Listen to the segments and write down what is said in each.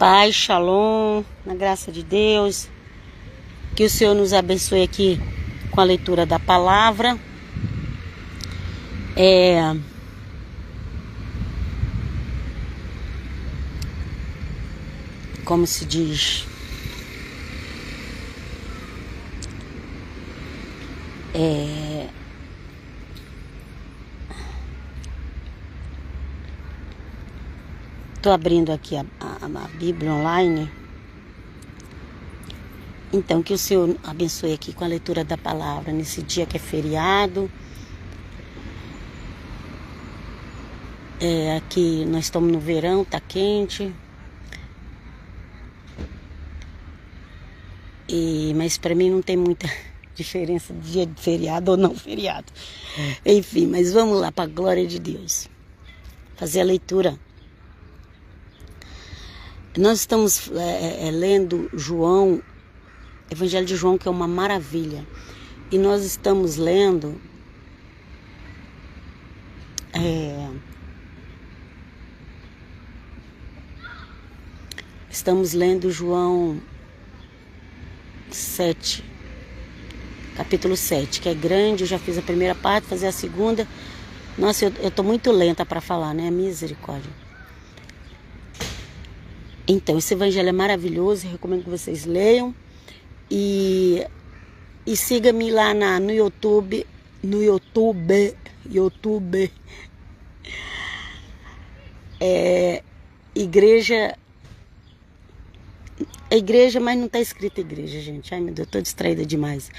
Paz, shalom, na graça de Deus, que o Senhor nos abençoe aqui com a leitura da palavra. Como se diz, estou abrindo aqui a Bíblia online. Então, que o Senhor abençoe aqui com a leitura da palavra nesse dia que é feriado. Aqui nós estamos no verão, tá quente. Mas para mim não tem muita diferença de dia de feriado ou não feriado. Enfim, mas vamos lá, para a glória de Deus. Fazer a leitura. Nós estamos lendo João, Evangelho de João, que é uma maravilha. E nós estamos lendo João 7, capítulo 7, que é grande. Eu já fiz a primeira parte, fazer a segunda. Nossa, eu tô muito lenta para falar, né? Misericórdia. Então, esse evangelho é maravilhoso, eu recomendo que vocês leiam. E siga-me lá no YouTube. Igreja, mas não está escrito igreja, gente. Ai, meu Deus, eu tô distraída demais.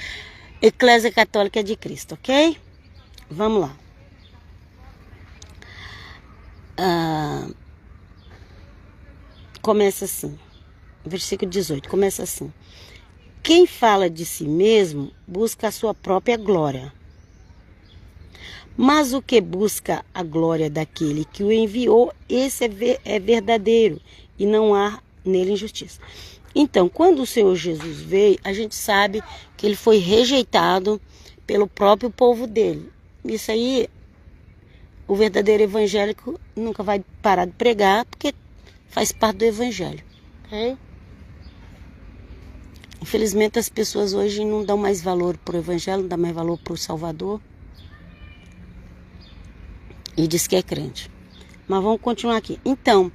Eclésia Católica de Cristo, ok? Vamos lá. Começa assim. Versículo 18, começa assim. Quem fala de si mesmo busca a sua própria glória. Mas o que busca a glória daquele que o enviou, esse é verdadeiro e não há nele injustiça. Então, quando o Senhor Jesus veio, a gente sabe que ele foi rejeitado pelo próprio povo dele. Isso aí, o verdadeiro evangélico nunca vai parar de pregar, porque faz parte do evangelho. Okay? Infelizmente, as pessoas hoje não dão mais valor para o evangelho, não dão mais valor para o Salvador. E diz que é crente. Mas vamos continuar aqui. Então,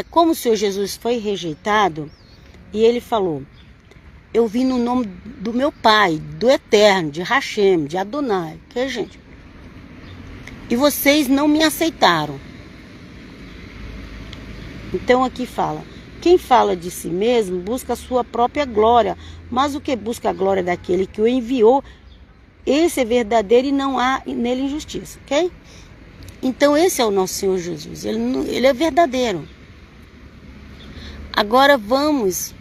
como o Senhor Jesus foi rejeitado, e ele falou: eu vim no nome do meu Pai, do Eterno, de Hashem, de Adonai, que gente? E vocês não me aceitaram. Então aqui fala: quem fala de si mesmo busca a sua própria glória, mas o que busca a glória daquele que o enviou, esse é verdadeiro e não há nele injustiça, ok? Então esse é o nosso Senhor Jesus, ele é verdadeiro. Agora vamos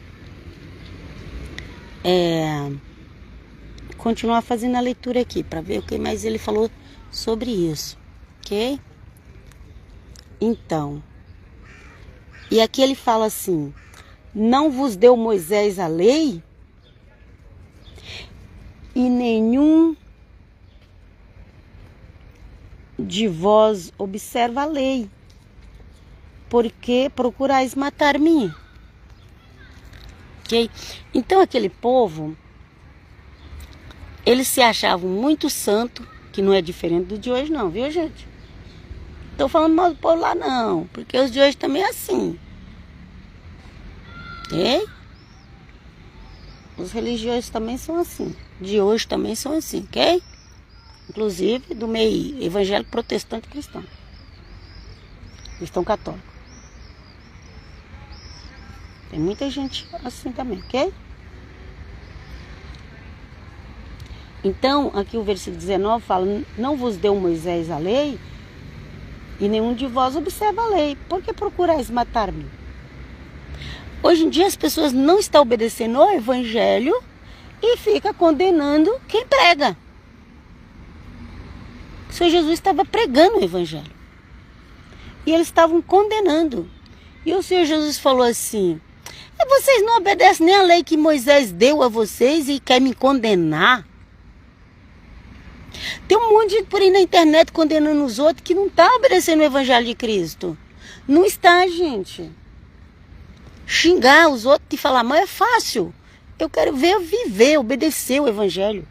continuar fazendo a leitura aqui, para ver o que mais ele falou sobre isso, ok? Então, e aqui ele fala assim: não vos deu Moisés a lei? E nenhum de vós observa a lei, porque procurais matar-me. Okay? Então aquele povo, eles se achavam muito santo, que não é diferente do de hoje não, viu, gente? Estou falando mal do povo lá não, porque os de hoje também é assim. Okay? Os religiosos também são assim. De hoje também são assim, ok? Inclusive do meio evangélico, protestante e cristão. Cristão católico. Tem muita gente assim também, ok? Então, aqui o versículo 19 fala: não vos deu Moisés a lei, e nenhum de vós observa a lei. Por que procurais matar-me? Hoje em dia as pessoas não estão obedecendo ao evangelho e fica condenando quem prega. O Senhor Jesus estava pregando o evangelho. E eles estavam condenando. E o Senhor Jesus falou assim: vocês não obedecem nem a lei que Moisés deu a vocês e quer me condenar? Tem um monte de gente por aí na internet condenando os outros que não está obedecendo o evangelho de Cristo. Não está, gente. Xingar os outros e falar mal é fácil. Eu quero ver viver, obedecer o evangelho.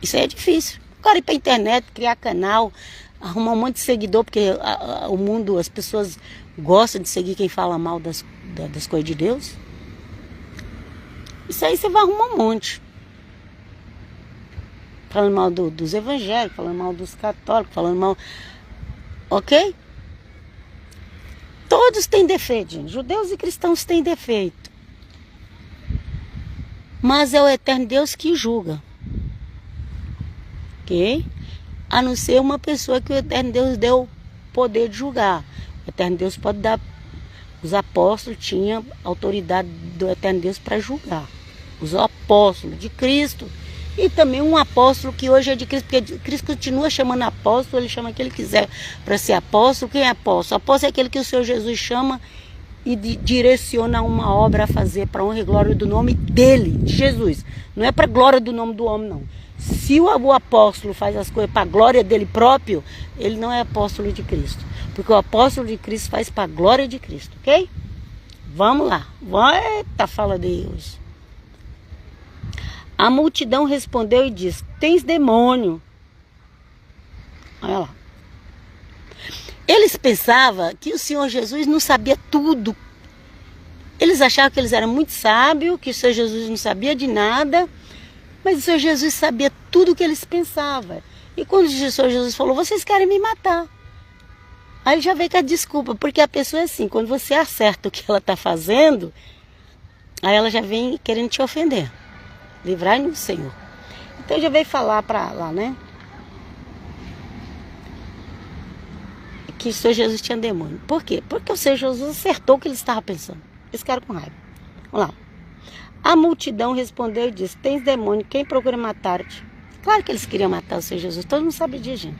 Isso aí é difícil. Agora ir pra internet, criar canal, arrumar um monte de seguidor, porque o mundo, as pessoas gostam de seguir quem fala mal das coisas de Deus. Isso aí você vai arrumar um monte. Falando mal dos evangélicos, falando mal dos católicos, falando mal... Ok? Todos têm defeito, gente. Judeus e cristãos têm defeito. Mas é o eterno Deus que julga. Ok? A não ser uma pessoa que o eterno Deus deu poder de julgar. O eterno Deus pode dar... Os apóstolos tinham autoridade do eterno Deus para julgar. Os apóstolos de Cristo. E também um apóstolo que hoje é de Cristo, porque Cristo continua chamando apóstolo, ele chama quem ele quiser para ser apóstolo. Quem é apóstolo? Apóstolo é aquele que o Senhor Jesus chama e direciona uma obra a fazer para honra e glória do nome dele, de Jesus. Não é para a glória do nome do homem, não. Se o apóstolo faz as coisas para a glória dele próprio, ele não é apóstolo de Cristo. Porque o apóstolo de Cristo faz para a glória de Cristo, ok? Vamos lá. Eita, fala Deus. A multidão respondeu e disse: tens demônio. Olha lá. Eles pensavam que o Senhor Jesus não sabia tudo. Eles achavam que eles eram muito sábios, que o Senhor Jesus não sabia de nada. Mas o Senhor Jesus sabia tudo o que eles pensavam. E quando o Senhor Jesus falou: vocês querem me matar. Aí já veio com a desculpa, porque a pessoa é assim, quando você acerta o que ela está fazendo, aí ela já vem querendo te ofender. Livrai-nos, Senhor. Então já veio falar para lá, né? Que o Senhor Jesus tinha demônio. Por quê? Porque o Senhor Jesus acertou o que eles estavam pensando. Eles ficaram com raiva. Vamos lá. A multidão respondeu e disse: tens demônio, quem procura matar-te? Claro que eles queriam matar o Senhor Jesus. Todo mundo sabe disso, gente.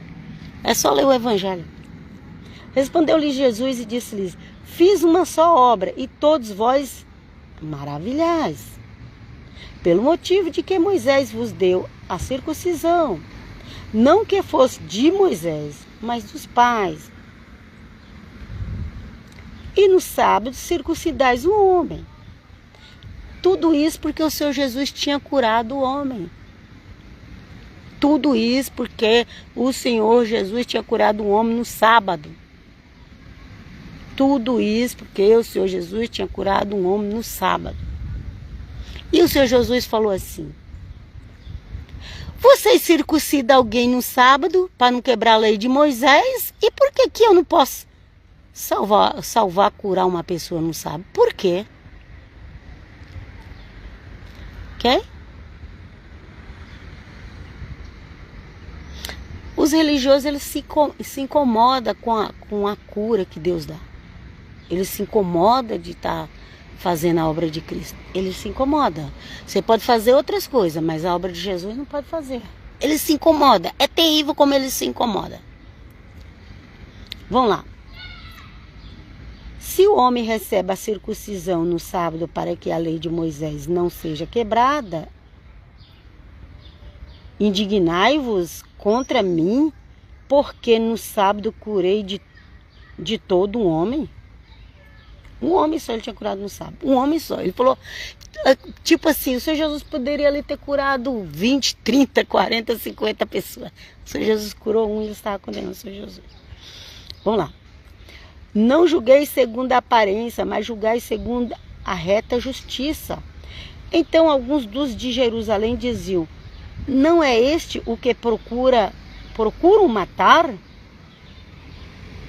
É só ler o evangelho. Respondeu-lhe Jesus e disse-lhes: fiz uma só obra e todos vós maravilhais. Pelo motivo de que Moisés vos deu a circuncisão, não que fosse de Moisés, mas dos pais. E no sábado circuncidais o homem. Tudo isso porque o Senhor Jesus tinha curado o homem. Tudo isso porque o Senhor Jesus tinha curado o homem no sábado. Tudo isso porque o Senhor Jesus tinha curado um homem no sábado. E o Senhor Jesus falou assim: vocês circuncidam alguém no sábado para não quebrar a lei de Moisés? E por que eu não posso salvar, curar uma pessoa no sábado? Por quê? Ok? Os religiosos, eles se incomodam com a cura que Deus dá. Eles se incomodam de estar fazendo a obra de Cristo. Eles se incomodam. Você pode fazer outras coisas, mas a obra de Jesus não pode fazer. Eles se incomodam. É terrível como eles se incomodam. Vamos lá. Se o homem recebe a circuncisão no sábado para que a lei de Moisés não seja quebrada, indignai-vos contra mim, porque no sábado curei de todo um homem. Um homem só ele tinha curado no sábado. Um homem só. Ele falou, tipo assim, o Senhor Jesus poderia ali ter curado 20, 30, 40, 50 pessoas. O Senhor Jesus curou um e ele estava condenando o Senhor Jesus. Vamos lá. Não julgueis segundo a aparência, mas julgai segundo a reta justiça. Então alguns dos de Jerusalém diziam: não é este o que procuram matar?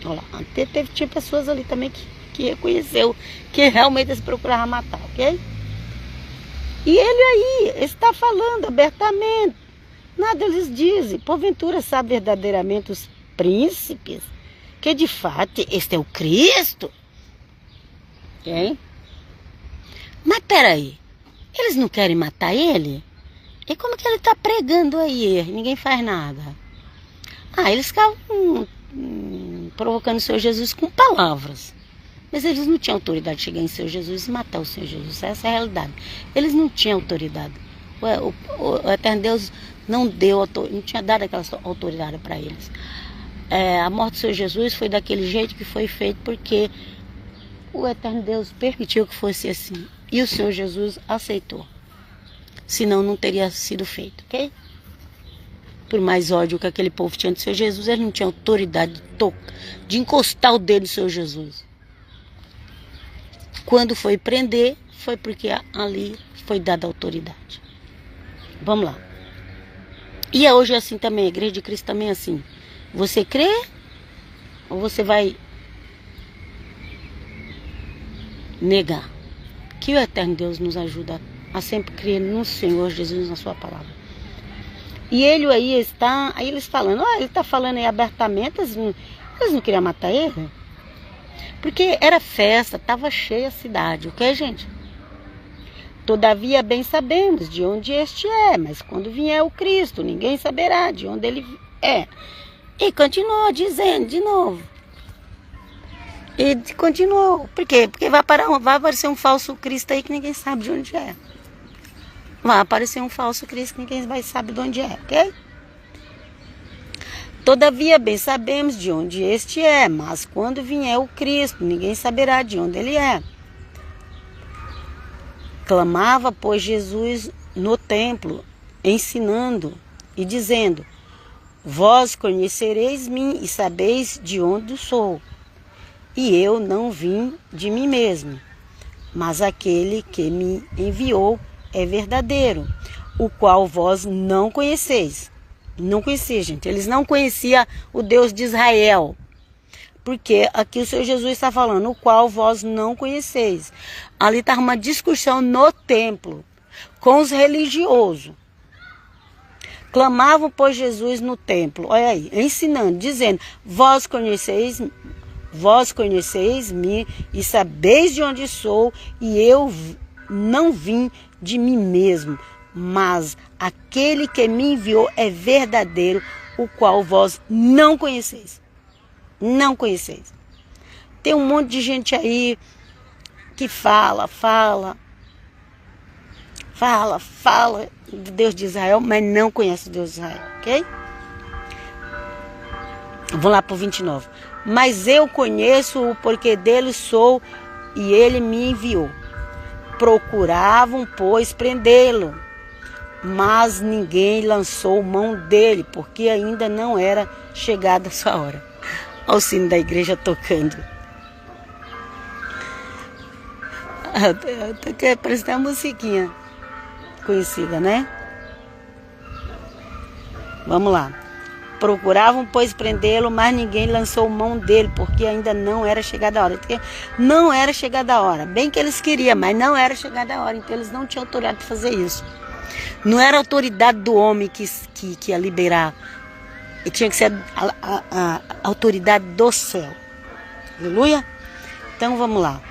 Olha lá, tinha pessoas ali também que reconheceu que realmente eles procuravam matar, ok? E ele aí está falando abertamente. Nada eles dizem. Porventura sabe verdadeiramente os príncipes que de fato este é o Cristo? Ok? Mas peraí, eles não querem matar ele? E como que ele está pregando aí? Ninguém faz nada. Eles ficavam provocando o Senhor Jesus com palavras. Mas eles não tinham autoridade de chegar em Senhor Jesus e matar o Senhor Jesus. Essa é a realidade. Eles não tinham autoridade. O eterno Deus não tinha dado aquela autoridade para eles. A morte do Senhor Jesus foi daquele jeito que foi feito porque o eterno Deus permitiu que fosse assim. E o Senhor Jesus aceitou. Senão não teria sido feito, ok? Por mais ódio que aquele povo tinha do Senhor Jesus, ele não tinha autoridade de encostar o dedo do Senhor Jesus. Quando foi prender, foi porque ali foi dada autoridade. Vamos lá. E hoje é assim também, a Igreja de Cristo também é assim. Você crê ou você vai negar? Que o eterno Deus nos ajuda a sempre crer no Senhor Jesus, na sua palavra. E ele aí está, aí eles falando, ele está falando aí abertamente, eles não queriam matar ele? Porque era festa, estava cheia a cidade, ok, gente? Todavia bem sabemos de onde este é, mas quando vier o Cristo, ninguém saberá de onde ele é. E continuou dizendo de novo. E continuou. Por quê? Porque vai aparecer um falso Cristo aí que ninguém sabe de onde é. Vai aparecer um falso Cristo que ninguém vai saber de onde é, ok? Todavia bem sabemos de onde este é, mas quando vier o Cristo, ninguém saberá de onde ele é. Clamava, pois, Jesus no templo, ensinando e dizendo: vós conhecereis-me e sabeis de onde sou. E eu não vim de mim mesmo, mas aquele que me enviou é verdadeiro, o qual vós não conheceis. Não conhecia, gente. Eles não conheciam o Deus de Israel. Porque aqui o Senhor Jesus está falando, o qual vós não conheceis. Ali estava uma discussão no templo, com os religiosos. Clamavam por Jesus no templo, olha aí, ensinando, dizendo, vós conheceis-me e sabeis de onde sou, e eu não vim de mim mesmo, mas aquele que me enviou é verdadeiro, o qual vós não conheceis. Não conheceis. Tem um monte de gente aí que fala do Deus de Israel, mas não conhece o Deus de Israel, ok? Vamos lá para o 29. Mas eu conheço-o porque dele sou e ele me enviou. Procuravam, pois, prendê-lo, mas ninguém lançou mão dele, porque ainda não era chegada a sua hora. Olha o sino da igreja tocando. Parece uma musiquinha conhecida, né? Vamos lá. Procuravam, pois, prendê-lo, mas ninguém lançou mão dele, porque ainda não era chegada a hora. Porque não era chegada a hora. Bem que eles queriam, mas não era chegada a hora. Então eles não tinham autoridade para fazer isso. Não era a autoridade do homem que ia liberar. E tinha que ser a autoridade do céu. Aleluia? Então vamos lá.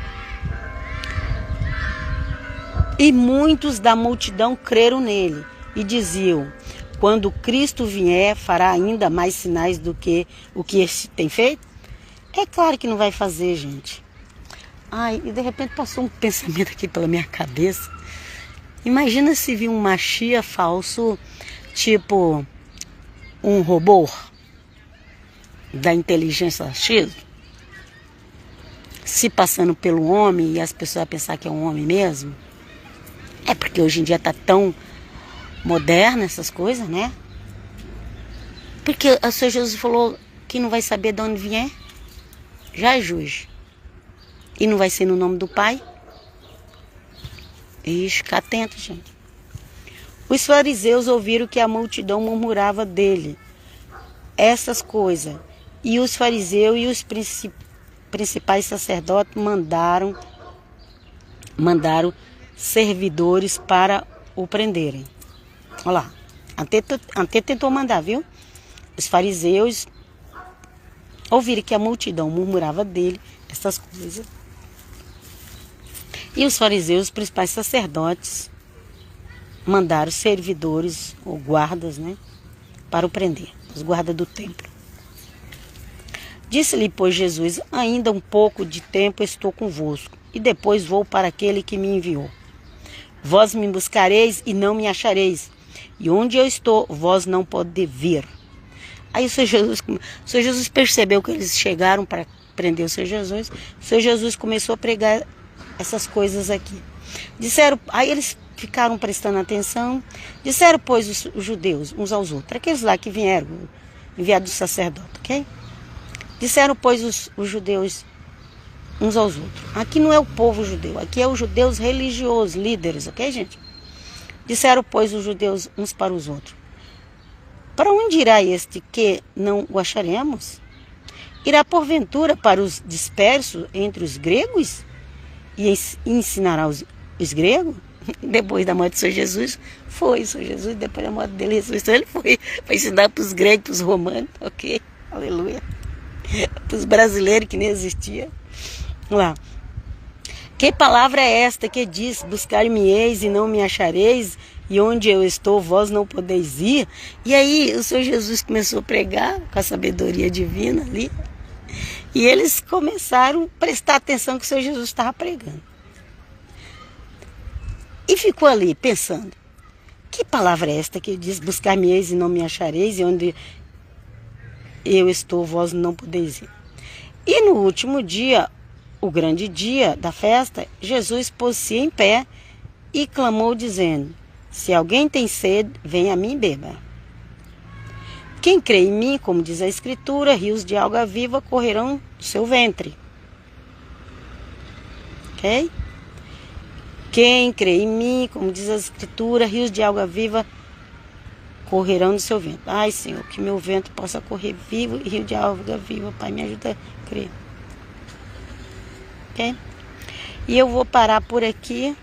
E muitos da multidão creram nele e diziam: quando Cristo vier, fará ainda mais sinais do que o que este tem feito? É claro que não vai fazer, gente. Ai, e de repente passou um pensamento aqui pela minha cabeça. Imagina se vir um Machia falso, tipo um robô da inteligência X, se passando pelo homem e as pessoas pensar que é um homem mesmo. É porque hoje em dia tá tão moderna essas coisas, né? Porque o Senhor Jesus falou que não vai saber de onde vier. Já é juiz. E não vai ser no nome do Pai. Ixi, fica atento, gente. Os fariseus ouviram que a multidão murmurava dele essas coisas. E os fariseus e os principais sacerdotes mandaram servidores para o prenderem. Olha lá. Até tentou mandar, viu? Os fariseus ouviram que a multidão murmurava dele essas coisas. E os fariseus, os principais sacerdotes, mandaram servidores, ou guardas, né, para o prender, os guardas do templo. Disse-lhe, pois, Jesus: ainda um pouco de tempo estou convosco, e depois vou para aquele que me enviou. Vós me buscareis e não me achareis, e onde eu estou, vós não podeis vir. Aí o Senhor Jesus percebeu que eles chegaram para prender o Senhor Jesus. O Senhor Jesus começou a pregar essas coisas aqui. Disseram, aí eles ficaram prestando atenção. Disseram, pois, os judeus uns aos outros, aqueles lá que vieram, enviados do sacerdote, ok? Disseram, pois, os judeus uns aos outros. Aqui não é o povo judeu, aqui é os judeus religiosos, líderes, ok, gente? Disseram, pois, os judeus uns para os outros. Para onde irá este que não o acharemos? Irá porventura para os dispersos entre os gregos e ensinará os gregos? Depois da morte do Senhor Jesus, foi o Senhor Jesus, depois da morte dele, ressuscitou, ele foi para ensinar para os gregos, para os romanos, ok? Aleluia. Para os brasileiros que nem existia. Vamos lá. Que palavra é esta que diz, buscar-me-eis e não me achareis, e onde eu estou, vós não podeis ir? E aí o Senhor Jesus começou a pregar com a sabedoria divina ali, e eles começaram a prestar atenção que o Senhor Jesus estava pregando. E ficou ali pensando, que palavra é esta que diz, buscar-me-eis e não me achareis, e onde eu estou, vós não podeis ir? E no último dia, o grande dia da festa, Jesus pôs-se em pé e clamou dizendo, se alguém tem sede, venha a mim e beba. Quem crê em mim, como diz a Escritura, rios de água viva correrão do seu ventre. Ok? Quem crê em mim, como diz a Escritura, rios de água viva correrão do seu ventre. Ai, Senhor, que meu ventre possa correr vivo e rio de água viva. Pai, me ajuda a crer. Ok? E eu vou parar por aqui.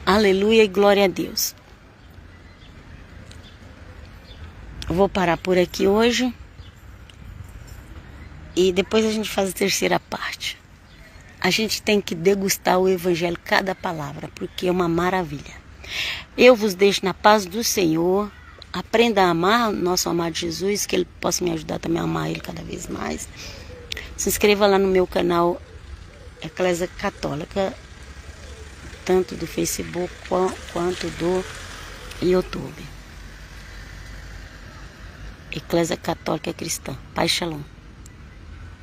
Aleluia e glória a Deus. Eu vou parar por aqui hoje. E depois a gente faz a terceira parte. A gente tem que degustar o Evangelho, cada palavra, porque é uma maravilha. Eu vos deixo na paz do Senhor. Aprenda a amar o nosso amado Jesus, que Ele possa me ajudar também a amar Ele cada vez mais. Se inscreva lá no meu canal Eclésia Católica, tanto do Facebook quanto do YouTube. Eclésia Católica Cristã. Pai Shalom.